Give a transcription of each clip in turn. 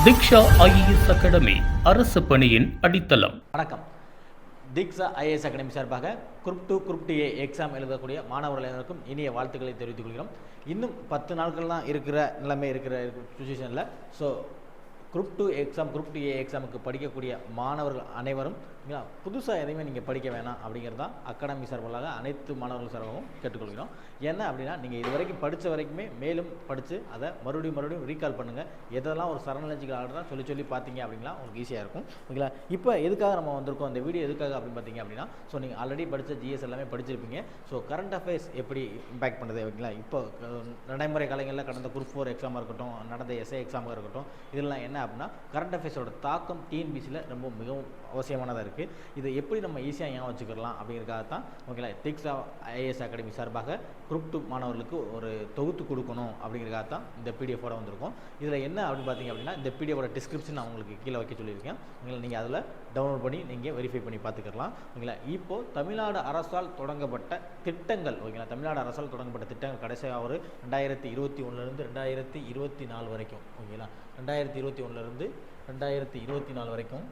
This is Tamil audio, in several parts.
தீக்ஷா ஐஏஎஸ் அகாடமி அரசு பணியின் அடித்தளம். வணக்கம். தீக்ஷா ஐஏஎஸ் அகாடமி சார்பாக குரூப் 2 எக்ஸாம் எழுதக்கூடிய மாணவர்கள் அனைவருக்கும் இனிய வாழ்த்துக்களை தெரிவித்துக் கொள்கிறோம். இன்னும் 10 நாட்கள் தான் இருக்கிற நிலைமை இருக்கிற சுச்சுவேஷனில் குரூப் 2 எக்ஸாமுக்கு படிக்கக்கூடிய மாணவர்கள் அனைவரும் புதுசாக எதையுமே நீங்கள் படிக்க வேணாம் அப்படிங்கிறது தான் அகாடமி சார்பாக அனைத்து மாணவர்கள் சார்பாகவும் கேட்டுக்கொள்கிறோம். என்ன அப்படின்னா, நீங்கள் இது வரைக்கும் படித்த வரைக்குமே மேலும் படித்து அதை மறுபடியும் ரீகால் பண்ணுங்கள். எதெல்லாம் ஒரு சரலாஜிக்கல் ஆர்டர் தான் சொல்லி பார்த்தீங்க அப்படிங்களா உங்களுக்கு ஈஸியாக இருக்கும். ஓகேங்களா? இப்போ எதுக்காக நம்ம வந்திருக்கோம், அந்த வீடியோ எதுக்காக அப்படின்னு பார்த்தீங்க அப்படின்னா, நீங்கள் ஆல்ரெடி படித்த ஜிஎஸ் எல்லாமே படிச்சிருப்பீங்க. கரண்ட் அஃபேர்ஸ் எப்படி இம்பாக்ட் பண்ணுது ஓகேங்களா? இப்போ நடைமுறை காலங்களில் கடந்த குரூப் 4 எக்ஸாமாக இருக்கட்டும், நடந்த எஸ்ஏ எக்ஸாமாக இருக்கட்டும், இதெல்லாம் என்ன அப்படின்னா கரண்ட் அஃபேர்ஸோட தாக்கம் டிஎன்பிசியில் ரொம்ப மிகவும் அவசியமானதாக இருக்குது. இதை எப்படி நம்ம ஈஸியாக ஞாபகம் வச்சுக்கலாம் அப்படிங்கிறதுக்காக தான் ஓகேங்களா தீக்ஷா ஐஏஎஸ் அகாடமி சார்பாக குரூப் 2 மாணவர்களுக்கு ஒரு தொகுத்து கொடுக்கணும் அப்படிங்கிறதுக்காக தான் இந்த பிடிஎஃபோட வந்திருக்கோம். இதில் என்ன அப்படின்னு பார்த்தீங்க அப்படின்னா, இந்த பிடிஎஃபோட டிஸ்கிரிப்ஷன் நான் உங்களுக்கு கீழே வைக்க சொல்லியிருக்கேன். நீங்கள் அதில் டவுன்லோட் பண்ணி நீங்கள் வெரிஃபை பண்ணி பார்த்துக்கலாம். ஓகேங்களா? இப்போது தமிழ்நாடு அரசால் தொடங்கப்பட்ட திட்டங்கள் ஓகேங்களா, தமிழ்நாடு அரசால் தொடங்கப்பட்ட திட்டங்கள் கடைசியாக ஒரு 2021 2024 வரைக்கும் ஓகேங்களா, 2021 2024 வரைக்கும்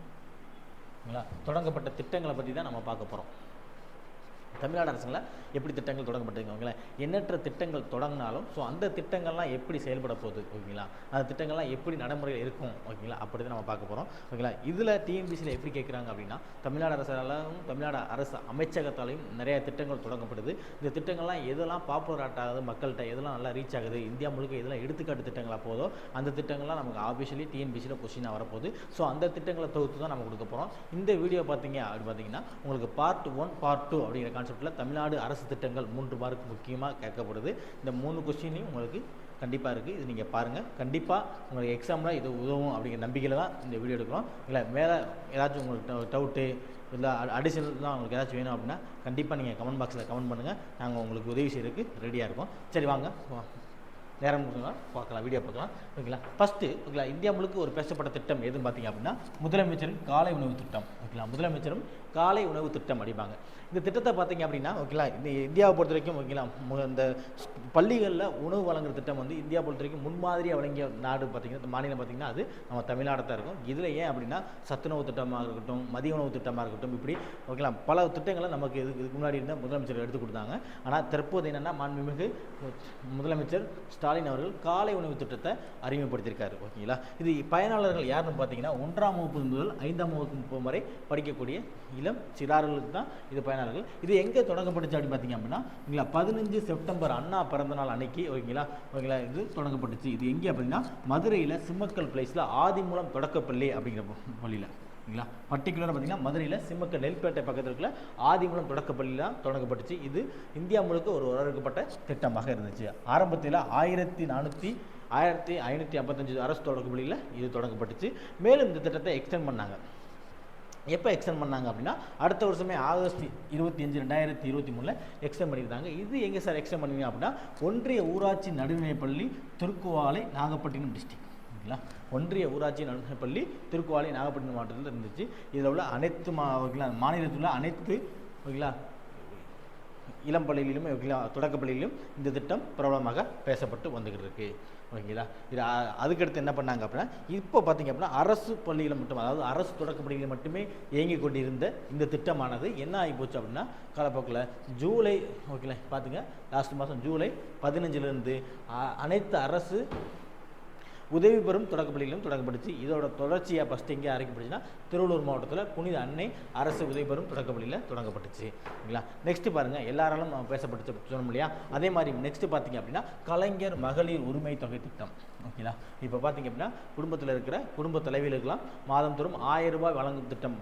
தொடங்கப்பட்ட திட்டங்களை பற்றி தான் நம்ம பார்க்க போகிறோம். தமிழ்நாடு அரசுல எப்படி திட்டங்கள் தொடங்கப்பட்டிருக்கோம் ஓகேங்களா, எண்ணற்ற திட்டங்கள் தொடங்கினாலும் அந்த திட்டங்கள்லாம் எப்படி செயல்பட போகுது ஓகேங்களா, அந்த திட்டங்கள்லாம் எப்படி நடைமுறையில் இருக்கும் ஓகேங்களா, அப்படி தான் நம்ம பார்க்க போகிறோம் ஓகேங்களா. இதில் டிஎன்பிசியில் எப்படி கேட்குறாங்க அப்படின்னா, தமிழ்நாடு அரசாலும் தமிழ்நாடு அரசு அமைச்சகத்தாலையும் நிறைய திட்டங்கள் தொடங்கப்படுது. இந்த திட்டங்கள்லாம் எதெல்லாம் பாப்புலர் ஆகுது, மக்கள்கிட்ட எதெல்லாம் நல்லா ரீச் ஆகுது, இந்தியா முழுக்க எதெல்லாம் எடுத்துக்காட்டு திட்டங்களாக போதோ அந்த திட்டங்கள்லாம் நமக்கு ஆஃபிஷியலி டிஎன்பிசியில் கொஸ்டினாக வரப்போகுது. அந்த திட்டங்களை தொகுத்து தான் நம்ம கொடுக்க போகிறோம். இந்த வீடியோ பார்த்தீங்க அப்படின்னு பார்த்தீங்கன்னா உங்களுக்கு பார்ட் 1 பார்ட் 2 அப்படிங்கிற கான்செப்டில் தமிழ்நாடு அரசு திட்டங்கள் 3 மார்க் முக்கியமாக கேட்கப்படுது. இந்த 3 கொஸ்டினையும் உங்களுக்கு கண்டிப்பாக இருக்குது. இது நீங்கள் பாருங்கள். கண்டிப்பாக உங்களுக்கு எக்ஸாமில் இது உதவும் அப்படிங்கிற நம்பிக்கையில் தான் இந்த வீடியோ எடுக்கிறோம். இல்லை மேலே ஏதாச்சும் உங்களுக்கு டவுட்டு இல்லை அடிஷனல் தான் உங்களுக்கு ஏதாச்சும் வேணும் அப்படின்னா கண்டிப்பாக நீங்கள் கமெண்ட் பாக்ஸில் கமெண்ட் பண்ணுங்கள். நாங்கள் உங்களுக்கு உதவி செய்யறதுக்கு ரெடியாக இருக்கோம். சரி வாங்க நேரம் பார்க்கலாம், வீடியோ பார்க்கலாம் ஓகேங்களா. ஃபஸ்ட்டு ஓகேங்களா, இந்தியா முழுக்க ஒரு பேசப்பட்ட திட்டம் எதுன்னு பார்த்தீங்க அப்படின்னா முதலமைச்சரின் காலை உணவு திட்டம் ஓகேங்களா. முதலமைச்சரும் காலை உணவு திட்டம் அடிப்பாங்க. இந்த திட்டத்தை பார்த்தீங்க அப்படின்னா ஓகேங்களா, இந்த இந்தியாவை பொறுத்த வரைக்கும் ஓகேங்களா, இந்த பள்ளிகளில் உணவு வழங்குற திட்டம் இந்தியா பொறுத்த வரைக்கும் முன்மாதிரியாக வழங்கிய நாடு பார்த்தீங்கன்னா மாநிலம் பார்த்தீங்கன்னா அது நம்ம தமிழ்நாடு தான் இருக்கும். இதில் ஏன் அப்படின்னா சத்துணவு திட்டமாக இருக்கட்டும், மதிய உணவு திட்டமாக இருக்கட்டும், இப்படி ஓகேங்களா பல திட்டங்களை நமக்கு இதுக்கு முன்னாடி இருந்த முதலமைச்சர் எடுத்து கொடுத்தாங்க. ஆனால் தற்போது என்னென்னா மாண்புமிகு முதலமைச்சர் ஸ்டாலின் அவர்கள் காலை உணவு திட்டத்தை அறிமுகப்படுத்தியிருக்காரு ஓகேங்களா. இது பயனாளர்கள் யாருன்னு பார்த்தீங்கன்னா 1ஆம் வகுப்பு முதல் 5ஆம் வகுப்பு வரை படிக்கக்கூடிய இளம் சிறார்களுக்கு தான் இது பயனாளர்கள். இது எங்கே தொடங்கப்பட்டுச்சு அப்படின்னு பார்த்தீங்க அப்படின்னா ஓகேங்களா 15 செப்டம்பர் அண்ணா பிறந்தநாள் அன்னைக்கு ஓகேங்களா இது தொடங்கப்பட்டுச்சு. இது எங்கே அப்படின்னா மதுரையில் சிம்மக்கல் பிளேஸில் ஆதிமூலம் தொடக்கப்பள்ளி அப்படிங்கிற பள்ளியில் ஓகேங்களா. பர்டிகுலராக பார்த்தீங்கன்னா மதுரையில் சிம்மக்கல் நெல்பேட்டை பக்கத்தில் இருக்கிற ஆதிமூலம் தொடக்கப்பள்ளியில் தான் தொடங்கப்பட்டுச்சு. இது இந்தியா முழுக்க ஒரு வரவேற்கப்பட்ட திட்டமாக இருந்துச்சு. ஆரம்பத்தில் 1555 அரசு தொடக்கப்பள்ளியில் இது தொடங்கப்பட்டுச்சு. மேலும் இந்த திட்டத்தை எக்ஸ்டெண்ட் பண்ணாங்க. எப்போ எக்ஸ்டெண்ட் பண்ணாங்க அப்படின்னா அடுத்த வருஷமே ஆகஸ்ட் 25 2023 எக்ஸ்டெண்ட் பண்ணியிருந்தாங்க. இது எங்கே சார் எக்ஸ்டெண்ட் பண்ணிங்க அப்படின்னா ஒன்றிய ஊராட்சி நடுநிலைப்பள்ளி திருக்குவாலை நாகப்பட்டினம் டிஸ்ட்ரிக்ட் ஓகேங்களா. ஒன்றிய ஊராட்சி நடுநிலைப்பள்ளி திருக்குவாலை நாகப்பட்டினம் மாவட்டத்தில் இருந்துச்சு. இதில் உள்ள அனைத்து மாநிலத்தில் உள்ள அனைத்து ஓகேங்களா இளம் பள்ளிகளிலுமே ஓகேங்களா தொடக்கப்பள்ளியிலும் இந்த திட்டம் பிரபலமாக பேசப்பட்டு வந்துக்கிட்டு இருக்கு ஓகேங்களா. இது அதுக்கடுத்து என்ன பண்ணாங்க அப்படின்னா இப்போ பார்த்தீங்க அப்படின்னா அரசு பள்ளியில் மட்டும், அதாவது அரசு தொடக்கப்பள்ளியில் மட்டுமே இயங்கி கொண்டிருந்த இந்த திட்டமானது என்ன ஆகி போச்சு அப்படின்னா காலப்போக்கில் ஜூலை ஓகேங்களா பார்த்துங்க லாஸ்ட் மாதம் ஜூலை 15 அனைத்து அரசு உதவி பெறும் தொடக்கப்பள்ளியிலும் தொடங்கப்பட்டுச்சு. இதோட தொடர்ச்சியாக ஃபஸ்ட்டு எங்கே ஆரம்பிக்கப்பட்டுச்சுன்னா திருவள்ளூர் மாவட்டத்தில் புனித அன்னை அரசு உதவி பெறும் தொடக்கப்பள்ளியில் தொடங்கப்பட்டுச்சு ஓகேங்களா. நெக்ஸ்ட்டு பாருங்கள் எல்லாராலும் பேசப்பட்டு சொன்னோம் இல்லையா, அதே மாதிரி நெக்ஸ்ட்டு பார்த்தீங்க அப்படின்னா கலைஞர் மகளிர் உரிமை தொகை திட்டம் ஓகேங்களா. இப்போ பார்த்தீங்க அப்படின்னா குடும்பத்தில் இருக்கிற குடும்ப தலைவிகளுக்கெல்லாம் மாதம் தோறும் 1000 ரூபாய் வழங்கும் திட்டம்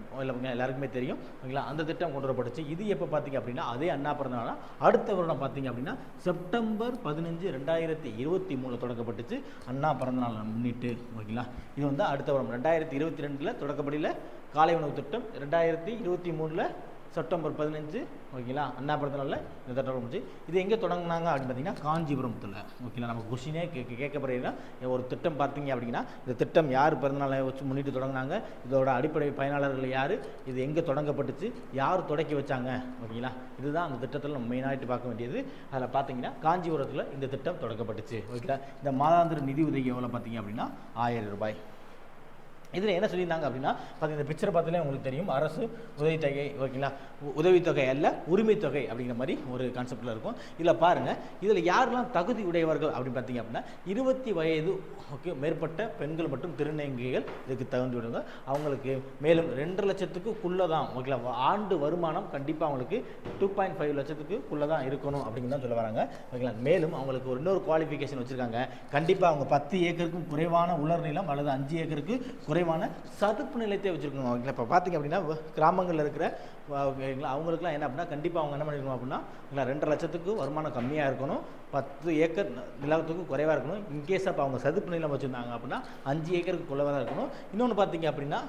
எல்லாருக்குமே தெரியும் ஓகேங்களா. அந்த திட்டம் கொண்டு வரப்பட்டுச்சு. இது எப்போ பார்த்தீங்க அப்படின்னா அதே அண்ணா பிறந்தநாள் அடுத்த வருடம் பார்த்தீங்க அப்படின்னா செப்டம்பர் 15 2023 தொடங்கப்பட்டுச்சு. அண்ணா பிறந்தநாள் முன்னிட்டு ஓகேங்களா. இது அடுத்த வருடம் 2022 தொடக்கப்பள்ளியில் காலை உணவு திட்டம், 2023 செப்டம்பர் 15 ஓகேங்களா அண்ணா பிறந்தநாளில் இந்த திட்டம் முடிஞ்சு. இது எங்கே தொடங்கினாங்க அப்படின்னு பார்த்தீங்கன்னா காஞ்சிபுரத்தில் ஓகேங்களா. நம்ம கொஸ்டினே கேட்கப்படுறீங்கன்னா ஒரு திட்டம் பார்த்தீங்க அப்படின்னா இந்த திட்டம் யார் பிறந்தநாளை வச்சு முன்னிட்டு தொடங்கினாங்க, இதோட அடிப்படை பயனாளர்கள் யார், இது எங்கே தொடங்கப்பட்டுச்சு, யார் தொடக்கி வச்சாங்க ஓகேங்களா. இதுதான் அந்த திட்டத்தில் நம்ம மெயினாகிட்டு பார்க்க வேண்டியது. அதில் பார்த்தீங்கன்னா காஞ்சிபுரத்தில் இந்த திட்டம் தொடங்கப்பட்டுச்சு ஓகேங்களா. இந்த மாதாந்திர நிதி உதவி எவ்வளோ பார்த்தீங்க அப்படின்னா 1000 ரூபாய் இதில் என்ன சொல்லியிருந்தாங்க அப்படின்னா பார்த்தீங்கன்னா இந்த பிக்சரை பார்த்தாலே உங்களுக்கு தெரியும் அரசு உதவித்தொகை ஓகேங்களா, உதவித்தொகை அல்ல உரிமைத்தொகை அப்படிங்கிற மாதிரி ஒரு கான்செப்டில் இருக்கும். இதில் பாருங்கள், இதில் யாரெல்லாம் தகுதி உடையவர்கள் அப்படின்னு பார்த்தீங்க அப்படின்னா 20 வயது மேற்பட்ட பெண்கள் மற்றும் திருநங்கைகள் இதுக்கு தகுதி உடையவங்க. அவங்களுக்கு மேலும் 2 லட்சத்துக்குள்ளே தான் ஓகேங்களா, ஆண்டு வருமானம் கண்டிப்பாக அவங்களுக்கு 2.5 லட்சத்துக்குள்ளே தான் இருக்கணும் அப்படிங்கிறது தான் சொல்ல வராங்க ஓகேங்களா. மேலும் அவங்களுக்கு ஒரு இன்னொரு குவாலிஃபிகேஷன் வச்சுருக்காங்க. கண்டிப்பாக அவங்க 10 ஏக்கருக்கும் குறைவான உலர் நிலம் அல்லது 5 ஏக்கருக்கு குறைவான சதுப்பு நிலத்தை வச்சுருக்கணும் ஓகேங்களா. இப்போ பார்த்தீங்க அப்படின்னா கிராமங்களில் இருக்கிற அவங்களுக்குலாம் என்ன அப்படின்னா கண்டிப்பாக அவங்க என்ன பண்ணிருக்கணும் அப்படின்னா 2.5 லட்சத்துக்கு வருமானம் கம்மியாக இருக்கணும், 10 ஏக்கர் நிலத்துக்கு குறைவாக இருக்கணும். இன்கேஸ் அப்போ அவங்க சதுப்பு நிலம் வச்சுருந்தாங்க அப்படின்னா 5 ஏக்கருக்கு குறைவாக தான் இருக்கணும். இன்னொன்று பார்த்தீங்க அப்படின்னா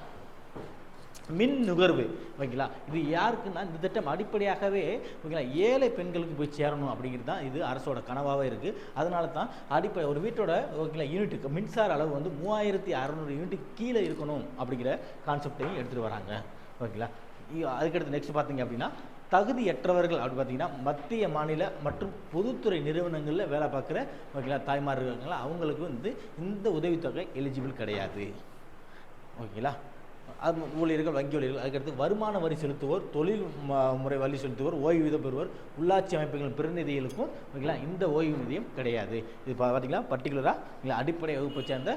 மின் நுகர்வு ஓகேங்களா. இது யாருக்குன்னா இந்த திட்டம் அடிப்படையாகவே ஓகேங்களா ஏழை பெண்களுக்கு போய் சேரணும் அப்படிங்கிறது தான் இது அரசோட கனவாகவே இருக்குது. அதனால தான் அடிப்படை ஒரு வீட்டோட ஓகேங்களா யூனிட்டுக்கு மின்சார அளவு வந்து 3600 யூனிட்டுக்கு கீழே இருக்கணும் அப்படிங்கிற கான்செப்டையும் எடுத்துகிட்டு வராங்க ஓகேங்களா. அதுக்கடுத்து நெக்ஸ்ட் பார்த்தீங்க அப்படின்னா தகுதியற்றவர்கள் அப்படி பார்த்தீங்கன்னா மத்திய மாநில மற்றும் பொதுத்துறை நிறுவனங்களில் வேலை பார்க்குற ஓகேங்களா தாய்மார் இருக்காங்களா, அவங்களுக்கு வந்து இந்த உதவித்தொகை எலிஜிபிள் கிடையாது ஓகேங்களா. அது ஊழியர்கள், வங்கி ஊழியர்கள், அதுக்கடுத்து வருமான வரி செலுத்துவோர், தொழில் முறை வரி செலுத்துவோர், ஓய்வூதியம் பெறுவோர், உள்ளாட்சி அமைப்புகள் பிரதிநிதிகளுக்கும் ஓகேங்களா இந்த ஓய்வூதியம் கிடையாது. இது பார்த்தீங்கன்னா பர்டிகுலராக அடிப்படை வகுப்பை சேர்ந்த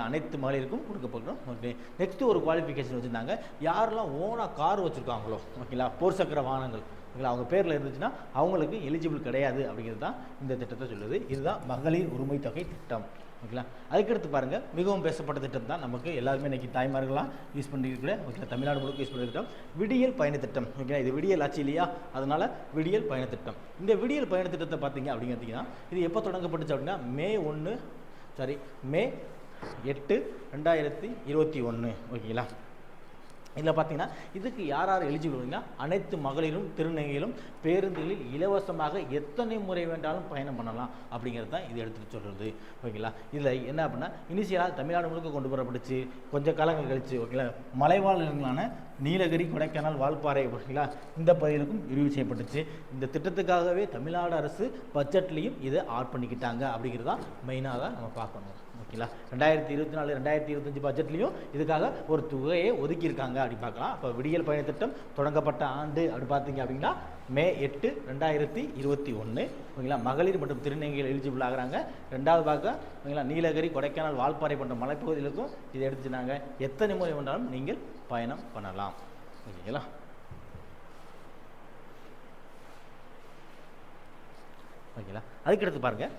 அனைத்து மகளிருக்கும் கொடுக்கப்படும். ஓகே, நெக்ஸ்ட்டு ஒரு குவாலிஃபிகேஷன் வச்சுருந்தாங்க. யாரெல்லாம் ஓனாக கார் வச்சுருக்காங்களோ ஓகேங்களா, 4 சக்கர வாகனங்கள் ஓகேங்களா அவங்க பேரில் இருந்துச்சுன்னா அவங்களுக்கு எலிஜிபிள் கிடையாது அப்படிங்கிறது தான் இந்த திட்டத்தை சொல்லுது. இதுதான் மகளிர் உரிமை தொகை திட்டம் ஓகேங்களா. அதுக்கடுத்து பாருங்கள், மிகவும் பேசப்பட்ட திட்டம் தான் நமக்கு எல்லாருமே இன்றைக்கி தாய்மார்கள்லாம் யூஸ் பண்ணியிருக்கிற ஓகேங்களா, தமிழ்நாடு முழுக்க யூஸ் பண்ணுற திட்டம் விடியல் பயண திட்டம் ஓகேங்களா. இது விடியல் ஆச்சு இல்லையா, அதனால் விடியல் பயண திட்டம். இந்த விடியல் பயண திட்டத்தை பார்த்தீங்க அப்படிங்கிறதுனா இது எப்போ தொடங்கப்பட்டுச்சு அப்படின்னா மே 8, 2021 ஓகேங்களா. இதில் பார்த்தீங்கன்னா இதுக்கு யார் யார் எலிஜிபிள் அப்படின்னா அனைத்து மகளிரும் திருநங்கைகளும் பேருந்துகளில் இலவசமாக எத்தனை முறை வேண்டாலும் பயணம் பண்ணலாம் அப்படிங்கிறது தான் இது எடுத்துகிட்டு சொல்கிறது ஓகேங்களா. இதில் என்ன அப்படின்னா இனிஷியலாக தமிழ்நாடு முழுக்க கொண்டு வரப்பட்டுச்சு. கொஞ்சம் காலங்கள் கழிச்சு ஓகேங்களா மலைவாழ் இடங்களான நீலகிரி, கொடைக்கானல், வால்பாறை ஓகேங்களா இந்த பகுதிகளுக்கும் விரிவு செய்யப்பட்டுச்சு. இந்த திட்டத்துக்காகவே தமிழ்நாடு அரசு பட்ஜெட்லேயும் இதை ஆட் பண்ணிக்கிட்டாங்க அப்படிங்கிறது தான் மெயினாக தான் நம்ம பார்க்கணும் ஓகேங்களா. 2024, 2025 பட்ஜெட்லேயும் இதுக்காக ஒரு தொகையை ஒதுக்கியிருக்காங்க அப்படி பார்க்கலாம். அப்போ விடியல் பயண திட்டம் தொடங்கப்பட்ட ஆண்டு அப்படி பார்த்தீங்க அப்படின்னா மே 8, 2021 ஓகேங்களா. மகளிர் மற்றும் திருநங்கைகள் எலிஜிபிள் ஆகிறாங்க. 2வது பார்க்க ஓகேங்களா நீலகிரி, கொடைக்கானல், வால்பாறை போன்ற மலைப்பகுதிகளுக்கும் இதை எடுத்துனாங்க. எத்தனை முறை வேண்டாலும் நீங்கள் பயணம் பண்ணலாம் ஓகேங்களா. ஓகேங்களா. அதுக்கடுத்து பாருங்கள்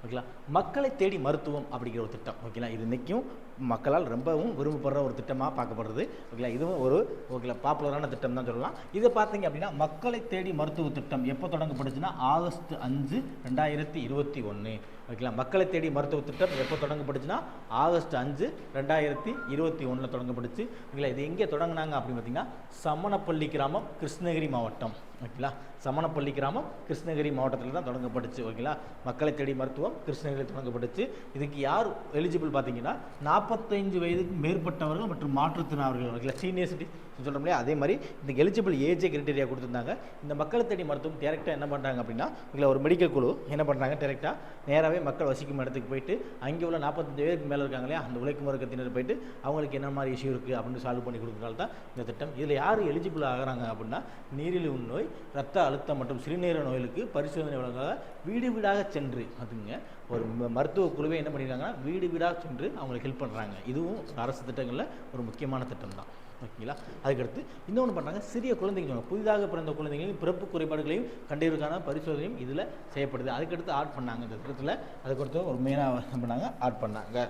ஓகேங்களா மக்களை தேடி மருத்துவம் அப்படிங்கிற ஒரு திட்டம் ஓகேங்களா. இது இன்றைக்கும் மக்களால் ரொம்பவும் விரும்பப்படுற ஒரு திட்டமாக பார்க்கப்படுறது ஓகேங்களா. இதுவும் ஒரு ஓகேங்களா பாப்புலரான திட்டம் தான் சொல்லலாம். இதை பார்த்தீங்க அப்படின்னா மக்களை தேடி மருத்துவ திட்டம் எப்போ தொடங்கப்பட்டுச்சுன்னா ஆகஸ்ட் 5, 2021 ஓகேங்களா. மக்களை தேடி மருத்துவ திட்டம் எப்போ தொடங்கப்பட்டுச்சுன்னா ஆகஸ்ட் 5, 2021 தொடங்கப்பட்டுச்சு ஓகேங்களா. இது எங்கே தொடங்கினாங்க அப்படின்னு பார்த்தீங்கன்னா சமணப்பள்ளி கிராமம், கிருஷ்ணகிரி மாவட்டம் ஓகேங்களா. சமணப்பள்ளி கிராமம் கிருஷ்ணகிரி மாவட்டத்தில் தான் தொடங்கப்பட்டுச்சு ஓகேங்களா. மக்களை தேடி மருத்துவம் கிருஷ்ணகிரியில் தொடங்கப்பட்டுச்சு. இதுக்கு யார் எலிஜிபிள் பார்த்தீங்கன்னா 45 வயதுக்கு மேற்பட்டவர்கள் மற்றும் மாற்றுத்திறனாளர்கள் ஓகேங்களா. சீனியர் சிட்டிசன் சொல்ல முடியாது. அதே மாதிரி இந்த எலிஜிபிள் ஏஜே கிரைட்டீரியா கொடுத்துருந்தாங்க. இந்த மக்களை தேடி மருத்துவம் டேரெக்டாக என்ன பண்ணுறாங்க அப்படின்னா ஓகேங்களா ஒரு மெடிக்கல் குழு என்ன பண்ணுறாங்க டேரெக்டாக நேராகவே மக்கள் வசிக்கும் இடத்துக்கு போயிட்டு அங்கே உள்ள 45 வயதுக்கு மேலே இருக்காங்க இல்லையா அந்த உழைக்கும் வர்க்கத்தினர் போயிட்டு அவங்களுக்கு என்ன மாதிரி இஷ்யூ இருக்குது அப்படின்னு சால்வ் பண்ணி கொடுக்குறதால தான் இந்த திட்டம். இதில் யார் எலிஜிபிள் ஆகிறாங்க அப்படின்னா நீரிழிவு நோய், ரத்த அழுத்தம் மற்றும் சிறுநீரக நோய்களுக்கு பரிசோதனை வழங்காக வீடு வீடாக சென்று அதுங்க ஒரு மருத்துவ குழுவை என்ன பண்ணியிருக்காங்கன்னா வீடு வீடாக சென்று அவங்களுக்கு ஹெல்ப் பண்ணுறாங்க. இதுவும் அரசு திட்டங்களில் ஒரு முக்கியமான திட்டம் தான் ஓகேங்களா. அதுக்கடுத்து இன்னொன்று பண்ணுறாங்க, சிறிய குழந்தைங்க புதிதாக பிறந்த குழந்தைகளையும் பிறப்பு குறைபாடுகளையும் கண்டறிவதற்கான பரிசோதனையும் இதில் செய்யப்படுது. அதுக்கடுத்து ஆட் பண்ணாங்க இந்த திட்டத்தில். அதுக்கடுத்து ஒரு மெயினாக என்ன பண்ணாங்க ஆட் பண்ணாங்க.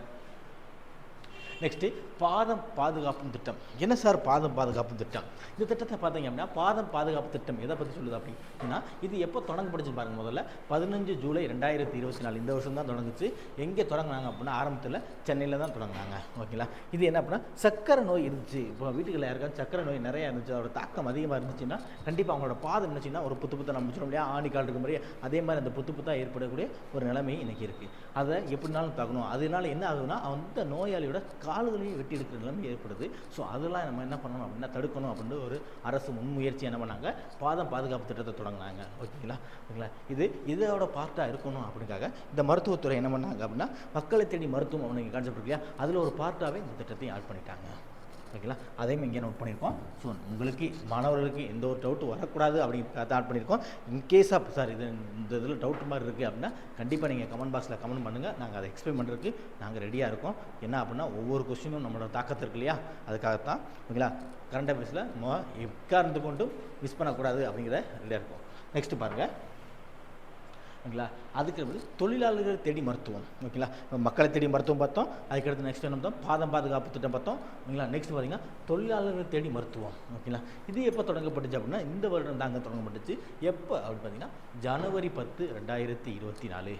நெக்ஸ்ட்டு பாதம் பாதுகாப்பு திட்டம். என்ன சார் பாதம் பாதுகாப்பு திட்டம்? இந்த திட்டத்தை பார்த்தீங்க அப்படின்னா பாதம் பாதுகாப்பு திட்டம் எதை பற்றி சொல்லுது அப்படின்னா இது எப்போ தொடங்கப்படுச்சு பாருங்கள். முதல்ல 15 ஜூலை 2024 இந்த வருஷம் தான் தொடங்குச்சு. எங்கே தொடங்கினாங்க அப்படின்னா ஆரம்பத்தில் சென்னையில் தான் தொடங்கினாங்க ஓகேங்களா. இது என்ன அப்படின்னா சக்கரை நோய் இருந்துச்சு. இப்போ வீட்டுகளில் யாருக்காவது சக்கரை நோய் நிறையா இருந்துச்சு, அதோட தாக்கம் அதிகமாக இருந்துச்சுன்னா கண்டிப்பாக அவங்களோட பாதம் இருந்துச்சுன்னா ஒரு புத்தை நம்ம சொல்ல முடியாது ஆணிக்கால் இருக்க மாதிரி அதே மாதிரி அந்த புத்தாக ஏற்படக்கூடிய ஒரு நிலைமை இன்றைக்கி இருக்குது. அதை எப்படினாலும் தகணும். அதனால என்ன ஆகுதுன்னா அந்த நோயாளியோட கால்களையும் வெட்டி எடுக்கிற நிலைமை ஏற்படுது. ஸோ அதெல்லாம் நம்ம என்ன பண்ணணும் அப்படின்னா தடுக்கணும் அப்படின்னு ஒரு அரசு முன்முயற்சி என்ன பண்ணாங்க, பாதம் பாதுகாப்பு திட்டத்தை தொடங்கினாங்க. ஓகேங்களா. இதோட பார்ட்டாக இருக்கணும் அப்படிங்காக இந்த மருத்துவத்துறை என்ன பண்ணாங்க அப்படின்னா மக்களை தேடி மருத்துவம் அப்படின்னு கான்செப்ட் இருக்கு இல்லையா, அதில் ஒரு பார்ட்டாகவே இந்த திட்டத்தையும் ஆட் பண்ணிட்டாங்க. ஓகேங்களா. அதையும் இங்கே நோட் பண்ணியிருக்கோம். ஸோ உங்களுக்கு மாணவர்களுக்கு எந்த ஒரு டவுட்டு வரக்கூடாது அப்படிங்கிறத ஆட் பண்ணியிருக்கோம். இன்கேஸ் ஆஃப் சார் இந்த இதில் டவுட் மாதிரி இருக்குது அப்படின்னா கண்டிப்பாக நீங்கள் கமெண்ட் பாக்ஸில் கமெண்ட் பண்ணுங்கள். நாங்கள் அதை எக்ஸ்பிளைன் பண்ணுறதுக்கு நாங்கள் ரெடியாக இருக்கோம். என்ன அப்படின்னா ஒவ்வொரு கொஸ்டினும் நம்மளோட தாக்கத்து இருக்கு இல்லையா, அதுக்காகத்தான். ஓகேங்களா. கரண்ட் அஃபேர்ஸில் நம்ம எக்காரணத்து கொண்டும் மிஸ் பண்ணக்கூடாது அப்படிங்கிற ரெடியாக இருக்கும். நெக்ஸ்ட்டு பாருங்கள். ஓகேங்களா. அதுக்கு தொழிலாளர்கள் தேடி மருத்துவம். ஓகேங்களா. மக்களை தேடி மருத்துவம் பார்த்தோம். அதுக்கடுத்து நெக்ஸ்ட் என்ன பார்த்தோம், பாதம் பாதுகாப்பு திட்டம் பார்த்தோம். ஓகேங்களா. நெக்ஸ்ட் பார்த்தீங்கன்னா தொழிலாளர்கள் தேடி மருத்துவம். ஓகேங்களா. இது எப்போ தொடங்கப்பட்டுச்சு அப்படின்னா இந்த வருடம் தாங்க தொடங்கப்பட்டுச்சு. எப்போ அப்படின்னு பார்த்தீங்கன்னா ஜனவரி 10, 2024.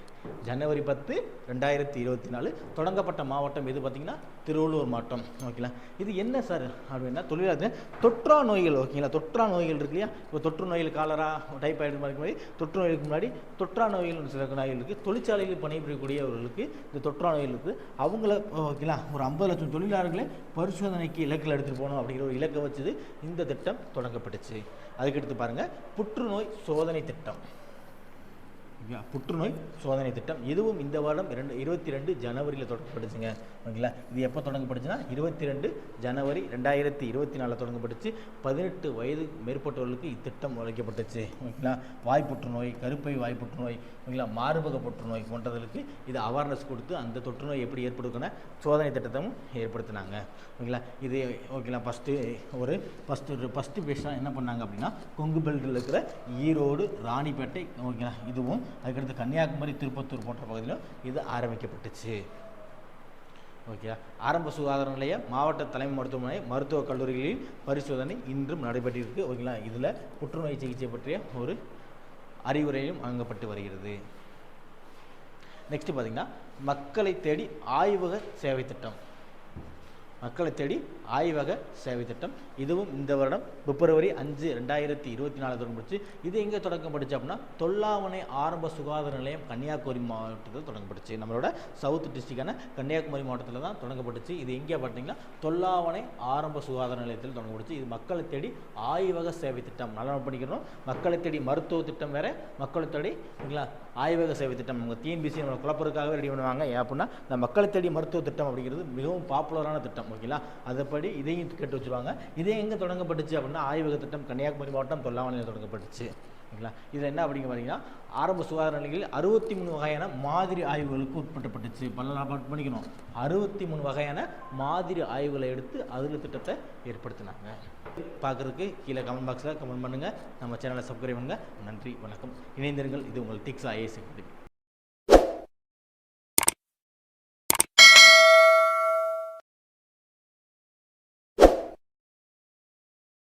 ஜனவரி 10, 2024 தொடங்கப்பட்ட மாவட்டம் எது பார்த்தீங்கன்னா திருவள்ளூர் மாவட்டம். ஓகேங்களா. இது என்ன சார் அப்படின்னா தொழிலாளர் தொற்றா நோய்கள். ஓகேங்களா. தொற்றா நோய்கள் இருக்கு இல்லையா, இப்போ தொற்று நோய்கள் காலரா டைபாய்டு மாதிரி தொற்று நோய்களுக்கு முன்னாடி தொற்றா நோய்கள் சில நோய்களுக்கு தொழிற்சாலையில் பணிபுரியக்கூடியவர்களுக்கு இந்த தொற்றா நோய்களுக்கு அவங்கள ஓகேங்களா ஒரு 50 லட்சம் தொழிலாளர்களை பரிசோதனைக்கு இலக்கில் எடுத்துகிட்டு போகணும் அப்படிங்கிற ஒரு இலக்கை வச்சது இந்த திட்டம் தொடங்கப்பட்டுச்சு. அதுக்கடுத்து பாருங்கள் புற்றுநோய் சோதனை திட்டம். புற்றுநோய் சோதனை திட்டம் இதுவும் இந்த வருடம் 22 ஜனவரியில் தொடங்கப்பட்டுச்சுங்க. ஓகேங்களா. இது எப்போ தொடங்கப்பட்டுச்சுன்னா 22 ஜனவரி 2024 தொடங்கப்பட்டுச்சு. 18 வயது மேற்பட்டவர்களுக்கு இத்திட்டம் அளிக்கப்பட்டுச்சு. ஓகேங்களா. வாய் புற்றுநோய், கருப்பை வாய் புற்றுநோய், ஓகேங்களா, மார்பக புற்றுநோய் போன்றதுக்கு இது அவேர்னஸ் கொடுத்து அந்த தொற்றுநோய் எப்படி ஏற்படுதுன்னா சோதனை திட்டத்தையும் ஏற்படுத்தினாங்க. ஓகேங்களா. இது ஓகேங்களா ஃபஸ்ட்டு பேஸாக என்ன பண்ணாங்க அப்படின்னா கொங்கு பெல்ட்டில் இருக்கிற ஈரோடு, ராணிப்பேட்டை, ஓகேங்களா, இதுவும் அதுக்கடுத்து கன்னியாகுமரி, திருப்பத்தூர் போன்ற பகுதியிலும் இது ஆரம்பிக்கப்பட்டுச்சு. ஓகே. ஆரம்ப சுகாதார நிலைய, மாவட்ட தலைமை மருத்துவமனை, மருத்துவக் கல்லூரிகளில் பரிசோதனை இன்றும் நடைபெற்றிருக்கு. ஓகேங்களா. இதில் புற்றுநோய் சிகிச்சை பற்றிய ஒரு அறிவுரையும் வழங்கப்பட்டு வருகிறது. நெக்ஸ்ட் பார்த்தீங்கன்னா மக்களை தேடி ஆய்வக சேவை திட்டம். மக்களை தேடி ஆய்வக சேவை திட்டம் இதுவும் இந்த வருடம் பிப்ரவரி 5, 2024 தொடங்கப்பட்டுச்சு. இது எங்கே தொடங்கப்பட்டுச்சு அப்படின்னா தொல்லாவணை ஆரம்ப சுகாதார நிலையம் கன்னியாகுமரி மாவட்டத்தில் தொடங்கப்பட்டுச்சு. நம்மளோட சவுத் டிஸ்ட்ரிக்டான கன்னியாகுமரி மாவட்டத்தில் தான் தொடங்கப்பட்டுச்சு. இது எங்கே பார்த்தீங்கன்னா தொல்லாவணை ஆரம்ப சுகாதார நிலையத்தில் தொடங்கப்பட்டுச்சு. இது மக்களை தேடி ஆய்வக சேவை திட்டம். நல்லா பண்ணிக்கணும். மக்களை தேடி மருத்துவ திட்டம் வேறு, மக்களை தேடி ஓகேங்களா ஆய்வக சேவை திட்டம். உங்கள் டிஎன்பிசி நம்மளை குழப்பறதுக்காகவே ரெடி பண்ணுவாங்க. ஏன் அப்படின்னா இந்த மக்களை தேடி மருத்துவ திட்டம் அப்படிங்கிறது மிகவும் பாப்புலரான திட்டம். ஓகேங்களா. அதுபடி இதையும் கேட்டு வச்சுருவாங்க. இதே எங்கே தொடங்கப்பட்டுச்சு அப்படின்னா ஆய்வக திட்டம் கன்னியாகுமரி மாவட்டம் தொல்லாவணையில் தொடங்கப்பட்டுச்சு. ஓகேங்களா. இதில் என்ன அப்படிங்க பார்த்தீங்கன்னா ஆரம்ப சுகாதார நிலையங்களில் 63 வகையான மாதிரி ஆய்வுகளுக்கு உட்பட்டப்பட்டுச்சு. பண்ணிக்கணும். 63 வகையான மாதிரி ஆய்வுகளை எடுத்து அதில் திட்டத்தை ஏற்படுத்தினாங்க. பார்க்குறதுக்கு கீழே கமெண்ட் பாக்ஸில் கமெண்ட் பண்ணுங்கள். நம்ம சேனலை சப்ஸ்கிரைப் பண்ணுங்கள். நன்றி, வணக்கம். இணைந்திருங்கள். இது உங்கள் டிக்ஸ் ஐஏஎஸ் அகாடமி.